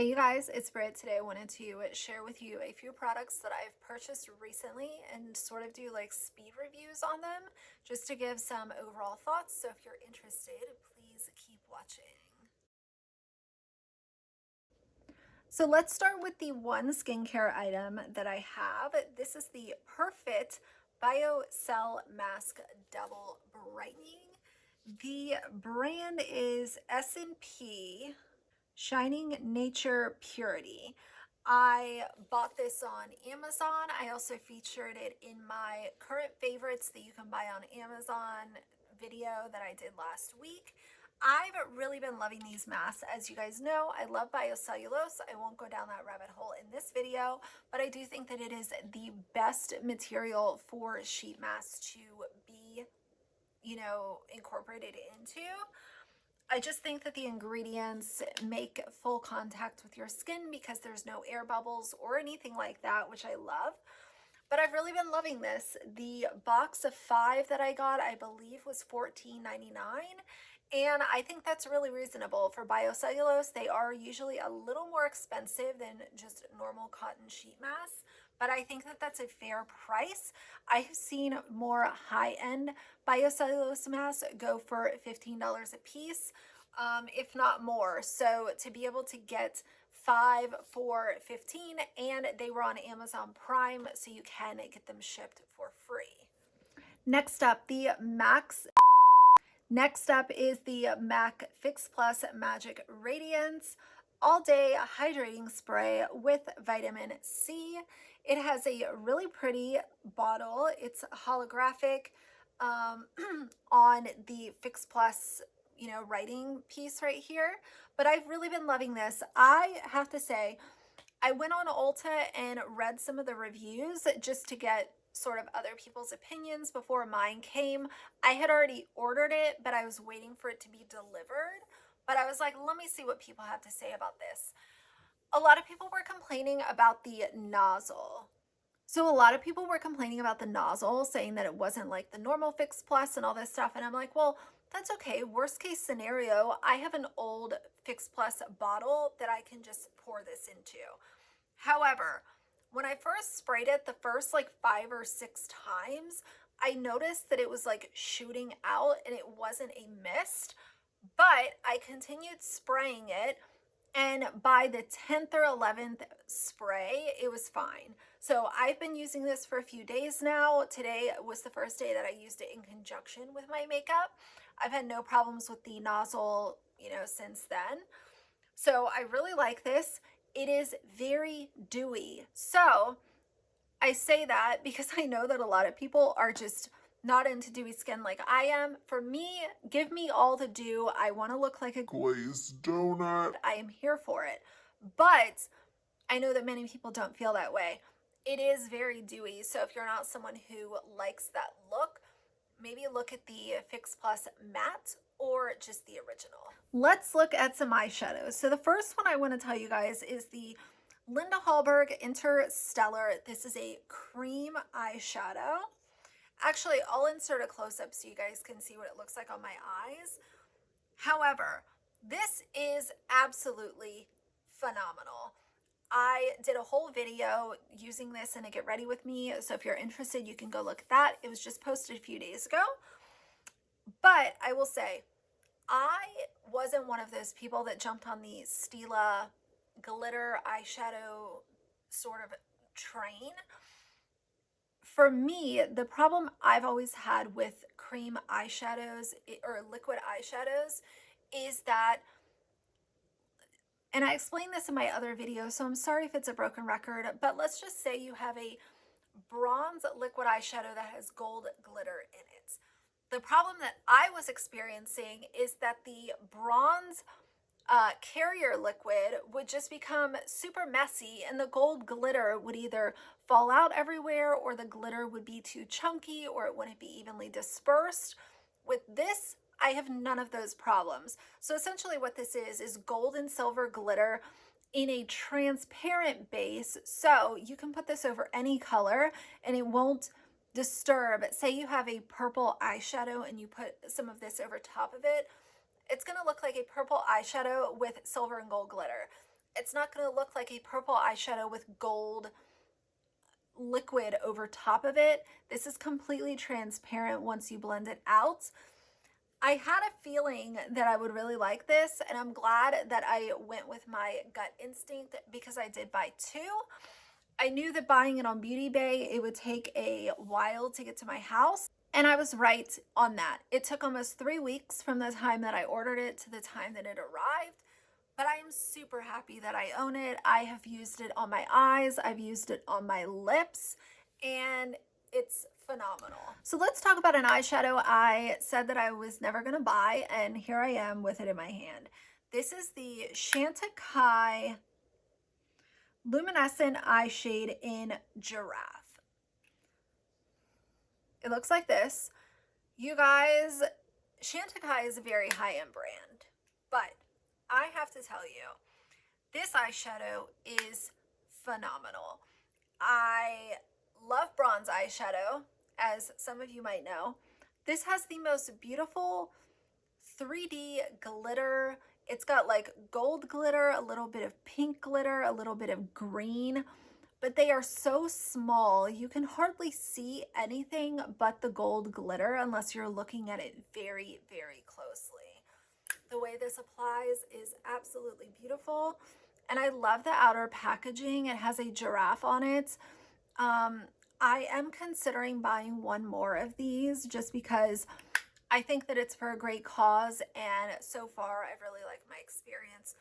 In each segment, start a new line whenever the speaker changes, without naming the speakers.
Hey you guys, it's Britt. Today I wanted to share with you a few products that I've purchased recently and sort of do like speed reviews on them just to give some overall thoughts. So if you're interested, please keep watching. So let's start with the one skincare item that I have. This is the Perfect BioCell Mask Double Brightening. The brand is S&P Shining Nature Purity. I bought this on Amazon. I also featured it in my current favorites that you can buy on Amazon video that I did last week. I've really been loving these masks. As you guys know, I love biocellulose. I won't go down that rabbit hole in this video, but I do think that it is the best material for sheet masks to be, incorporated into. I just think that the ingredients make full contact with your skin because there's no air bubbles or anything like that, which I love. But I've really been loving this. The box of 5 that I got, I believe, was $14.99. And I think that's really reasonable. For biocellulose, they are usually a little more expensive than just normal cotton sheet masks, but I think that that's a fair price. I've seen more high-end biocellulose masks go for $15 a piece, if not more. So to be able to get 5 for $15, and they were on Amazon Prime, so you can get them shipped for free. Next up is the MAC Fix Magic Radiance All Day Hydrating Spray with Vitamin C. It has a really pretty bottle. It's holographic on the Fix Plus, writing piece right here. But I've really been loving this. I have to say, I went on Ulta and read some of the reviews just to get sort of other people's opinions before mine came. I had already ordered it, but I was waiting for it to be delivered. But I was like, let me see what people have to say about this. A lot of people were complaining about the nozzle. So a lot of people were complaining about the nozzle, saying that it wasn't like the normal Fix Plus and all this stuff. And I'm like, well, that's okay. Worst case scenario, I have an old Fix Plus bottle that I can just pour this into. However, when I first sprayed it the first like 5 or 6 times, I noticed that it was like shooting out and it wasn't a mist, but I continued spraying it. And by the 10th or 11th spray, it was fine. So I've been using this for a few days now. Today was the first day that I used it in conjunction with my makeup. I've had no problems with the nozzle, since then. So I really like this. It is very dewy. So I say that because I know that a lot of people are just not into dewy skin like I am. For me, give me all the dew. I want to look like a glazed donut. I am here for it. But I know that many people don't feel that way. It is very dewy. So if you're not someone who likes that look, maybe look at the Fix Plus Matte or just the original. Let's look at some eyeshadows. So the first one I want to tell you guys is the Linda Hallberg Interstellar. This is a cream eyeshadow. Actually, I'll insert a close-up so you guys can see what it looks like on my eyes. However, this is absolutely phenomenal. I did a whole video using this in a Get Ready With Me, so if you're interested, you can go look at that. It was just posted a few days ago. But I will say, I wasn't one of those people that jumped on the Stila glitter eyeshadow sort of train. For me, the problem I've always had with cream eyeshadows or liquid eyeshadows is that, and I explained this in my other video, so I'm sorry if it's a broken record, but let's just say you have a bronze liquid eyeshadow that has gold glitter in it. The problem that I was experiencing is that the bronze carrier liquid would just become super messy and the gold glitter would either fall out everywhere or the glitter would be too chunky or it wouldn't be evenly dispersed. With this, I have none of those problems. So essentially what this is gold and silver glitter in a transparent base. So you can put this over any color and it won't disturb. Say you have a purple eyeshadow and you put some of this over top of it, it's going to look like a purple eyeshadow with silver and gold glitter. It's It's not going to look like a purple eyeshadow with gold liquid over top of it. This is completely transparent once you blend it out. I had a feeling that I would really like this, and I'm glad that I went with my gut instinct because I did buy two. I knew that buying it on Beauty Bay, it would take a while to get to my house, and I was right on that. It took almost 3 weeks from the time that I ordered it to the time that it arrived, but I am super happy that I own it. I have used it on my eyes, I've used it on my lips, and it's phenomenal. So let's talk about an eyeshadow I said that I was never going to buy, and here I am with it in my hand. This is the Shantakai Luminescent eye shade in Giraffe. It looks like this. You guys, Shantakai is a very high-end brand, but I have to tell you, this eyeshadow is phenomenal. I love bronze eyeshadow, as some of you might know. This has the most beautiful 3D glitter. It's got like gold glitter, a little bit of pink glitter, a little bit of green, but they are so small you can hardly see anything but the gold glitter unless you're looking at it very, very closely. The way this applies is absolutely beautiful, and I love the outer packaging. It has a giraffe on it. I am considering buying one more of these just because I think that it's for a great cause, and so far I've really liked my experience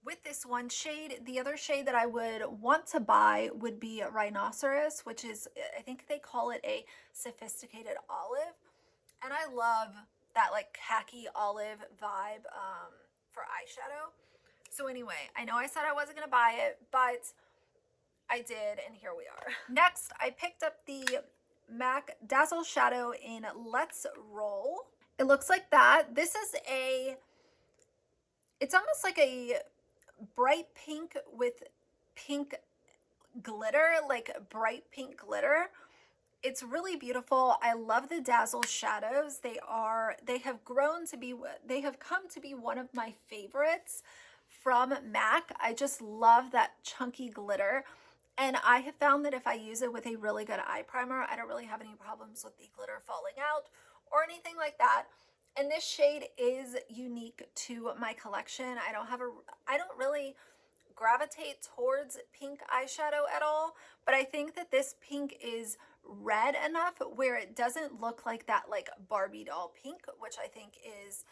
with this one shade. The other shade that I would want to buy would be Rhinoceros, which is, I think they call it a sophisticated olive, and I love that like khaki olive vibe for eyeshadow. So anyway, I know I said I wasn't going to buy it, but I did, and here we are. Next, I picked up the MAC Dazzle Shadow in Let's Roll. It looks like that. This is it's almost like a bright pink with pink glitter, like bright pink glitter. It's really beautiful. I love the Dazzle shadows. They have come to be one of my favorites from MAC. I just love that chunky glitter. And I have found that if I use it with a really good eye primer, I don't really have any problems with the glitter falling out or anything like that. And this shade is unique to my collection. I don't really gravitate towards pink eyeshadow at all, but I think that this pink is red enough where it doesn't look like that like Barbie doll pink, which I think is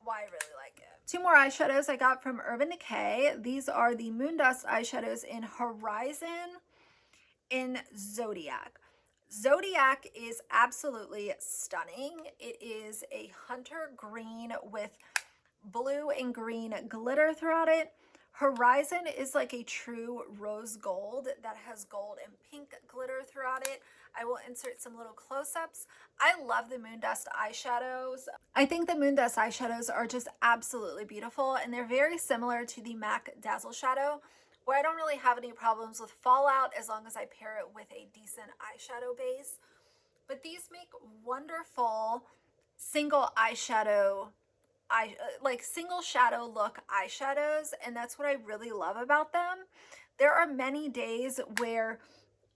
why I really like it. Two more eyeshadows I got from Urban Decay. These are the Moondust eyeshadows in Horizon in Zodiac. Zodiac is absolutely stunning. It is a hunter green with blue and green glitter throughout it. Horizon is like a true rose gold that has gold and pink glitter throughout it. I will insert some little close-ups. I love the Moondust eyeshadows. I think the Moondust eyeshadows are just absolutely beautiful, and they're very similar to the MAC Dazzle Shadow, where I don't really have any problems with fallout as long as I pair it with a decent eyeshadow base. But these make wonderful single eyeshadow like single shadow look eyeshadows, and that's what I really love about them. There are many days where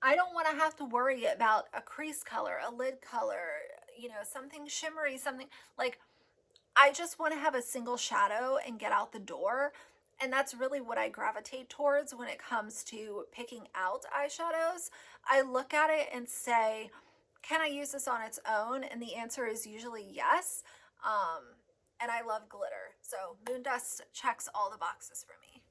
I don't want to have to worry about a crease color, a lid color, you know, something shimmery, something like, I just want to have a single shadow and get out the door. And that's really what I gravitate towards when it comes to picking out eyeshadows. I look at it and say, can I use this on its own? And the answer is usually yes. And I love glitter. So Moondust checks all the boxes for me.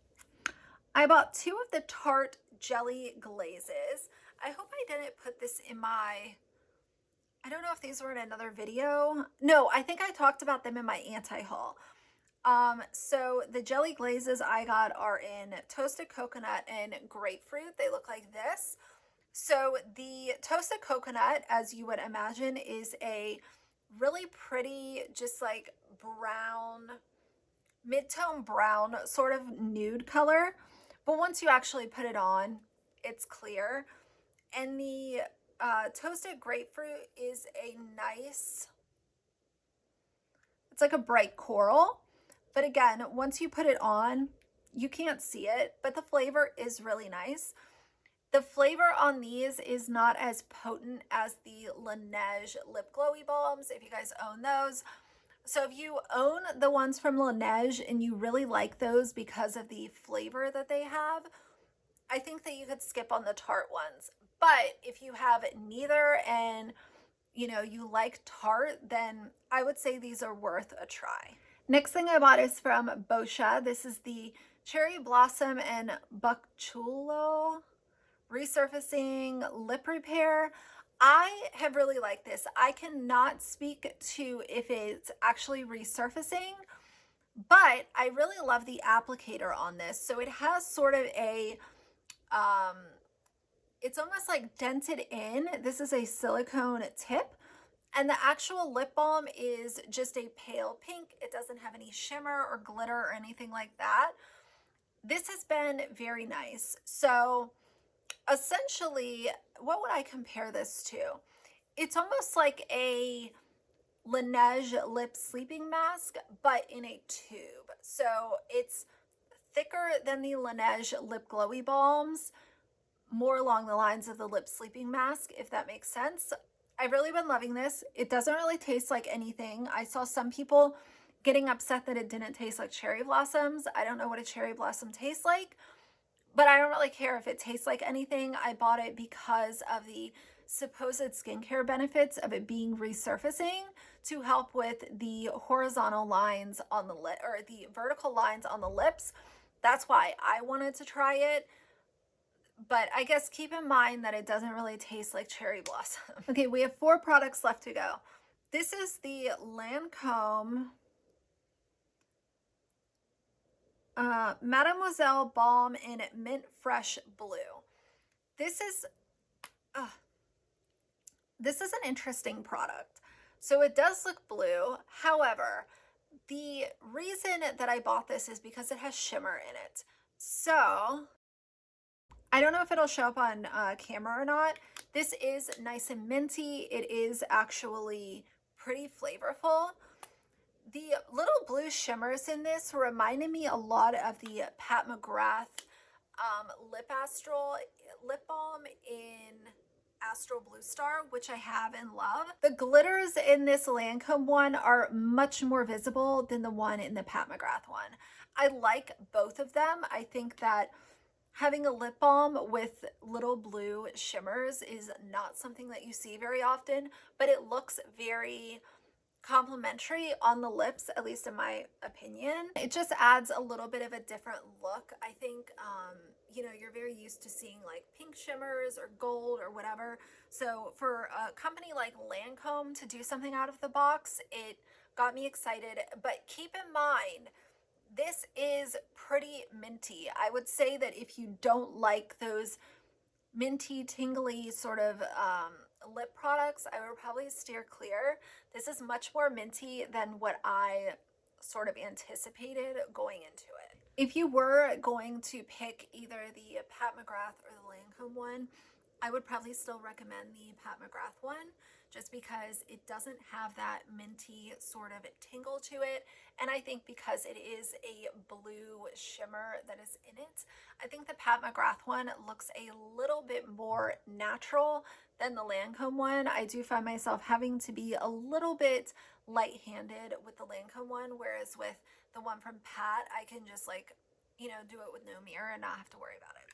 I bought two of the Tarte Jelly Glazes. I hope I didn't put this in my, I don't know if these were in another video. No, I think I talked about them in my anti-haul. So the jelly glazes I got are in toasted coconut and grapefruit. They look like this. So the toasted coconut, as you would imagine, is a really pretty, just like brown, mid-tone brown, sort of nude color. But once you actually put it on, it's clear. And the toasted grapefruit is a nice, it's like a bright coral. But again, once you put it on, You can't see it, but the flavor is really nice. The flavor on these is not as potent as the Laneige Lip Glowy Balms, if you guys own those. So if you own the ones from Laneige and you really like those because of the flavor that they have, I think that you could skip on the Tarte ones. But if you have neither and you like Tarte, then I would say these are worth a try. Next thing I bought is from Bozhe. This is the Cherry Blossom and Bok Chool Resurfacing Lip Repair. I have really liked this. I cannot speak to if it's actually resurfacing, but I really love the applicator on this. So it has sort of a, it's almost like dented in. This is a silicone tip. And the actual lip balm is just a pale pink. It doesn't have any shimmer or glitter or anything like that. This has been very nice. So essentially, what would I compare this to? It's almost like a Laneige lip sleeping mask, but in a tube. So it's thicker than the Laneige lip glowy balms, more along the lines of the lip sleeping mask, if that makes sense. I've really been loving this. It doesn't really taste like anything. I saw some people getting upset that it didn't taste like cherry blossoms. I don't know what a cherry blossom tastes like, but I don't really care if it tastes like anything. I bought it because of the supposed skincare benefits of it being resurfacing to help with the horizontal lines on the lip, or the vertical lines on the lips. That's why I wanted to try it. But I guess keep in mind that it doesn't really taste like cherry blossom. Okay, we have 4 products left to go. This is the Lancome Mademoiselle Balm in Mint Fresh Blue. This is an interesting product. So it does look blue. However, the reason that I bought this is because it has shimmer in it. So I don't know if it'll show up on camera or not. This is nice and minty. It is actually pretty flavorful. The little blue shimmers in this reminded me a lot of the Pat McGrath Lip Balm in Astral Blue Star, which I have and love. The glitters in this Lancome one are much more visible than the one in the Pat McGrath one. I like both of them. I think that having a lip balm with little blue shimmers is not something that you see very often, but it looks very complimentary on the lips, at least in my opinion. It just adds a little bit of a different look. I think, you're very used to seeing like pink shimmers or gold or whatever. So for a company like Lancome to do something out of the box, it got me excited. But keep in mind, this is pretty minty. I would say that if you don't like those minty, tingly sort of lip products, I would probably steer clear. This is much more minty than what I sort of anticipated going into it. If you were going to pick either the Pat McGrath or the Lancome one, I would probably still recommend the Pat McGrath one, just because it doesn't have that minty sort of tingle to it. And I think because it is a blue shimmer that is in it, I think the Pat McGrath one looks a little bit more natural than the Lancome one. I do find myself having to be a little bit light-handed with the Lancome one, whereas with the one from Pat, I can just do it with no mirror and not have to worry about it.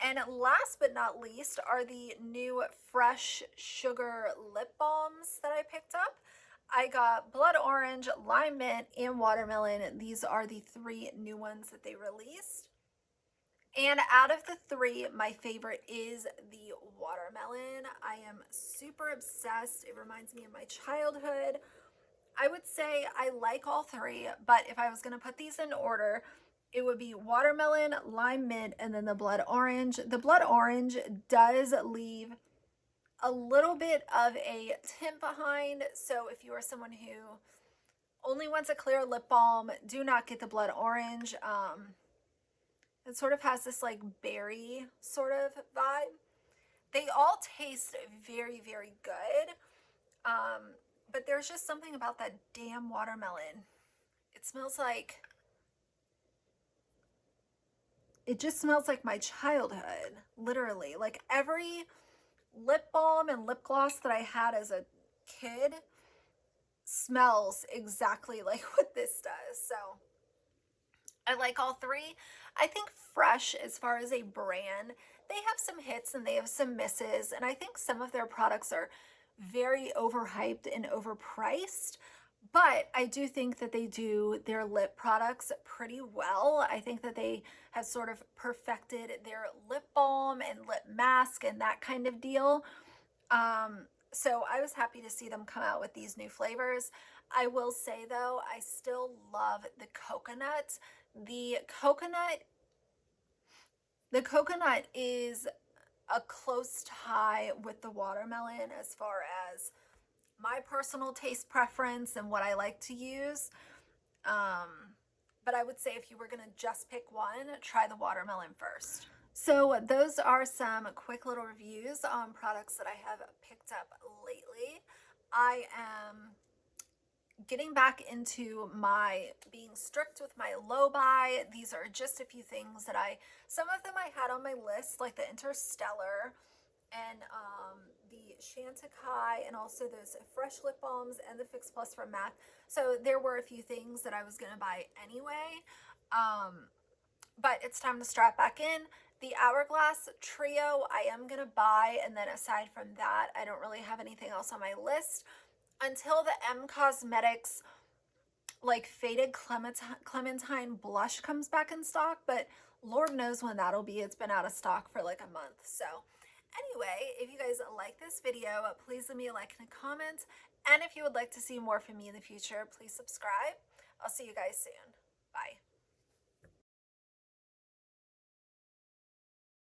And last but not least are the new Fresh Sugar Lip Balms that I picked up. I got Blood Orange, Lime Mint, and Watermelon. These are the 3 new ones that they released. And out of the 3, my favorite is the Watermelon. I am super obsessed. It reminds me of my childhood. I would say I like all 3, but if I was going to put these in order, it would be Watermelon, Lime Mint, and then the Blood Orange. The Blood Orange does leave a little bit of a tint behind, so if you are someone who only wants a clear lip balm, do not get the Blood Orange. It sort of has this like berry sort of vibe. They all taste very, very good, but there's just something about that damn watermelon. It smells like it just smells like my childhood, literally. Like every lip balm and lip gloss that I had as a kid smells exactly like what this does. So I like all three. I think Fresh, as far as a brand, they have some hits and they have some misses, and I think some of their products are very overhyped and overpriced. But I do think that they do their lip products pretty well. I think that they have sort of perfected their lip balm and lip mask and that kind of deal. So I was happy to see them come out with these new flavors. I will say though, I still love the coconut. The coconut, the coconut is a close tie with the watermelon as far as my personal taste preference and what I like to use. But I would say if you were going to just pick one, try the watermelon first. So those are some quick little reviews on products that I have picked up lately. I am getting back into my being strict with my low buy. These are just a few things that some of them I had on my list, like the Interstellar and the Shantakai, and also those Fresh lip balms and the Fix Plus from MAC. So there were a few things that I was going to buy anyway. But it's time to strap back in. The Hourglass Trio I am going to buy, and then aside from that, I don't really have anything else on my list until the M Cosmetics like Faded Clementine blush comes back in stock, but Lord knows when that'll be. It's been out of stock for like a month. So anyway, if you guys like this video, please leave me a like and a comment. And if you would like to see more from me in the future, please subscribe. I'll see you guys soon. Bye.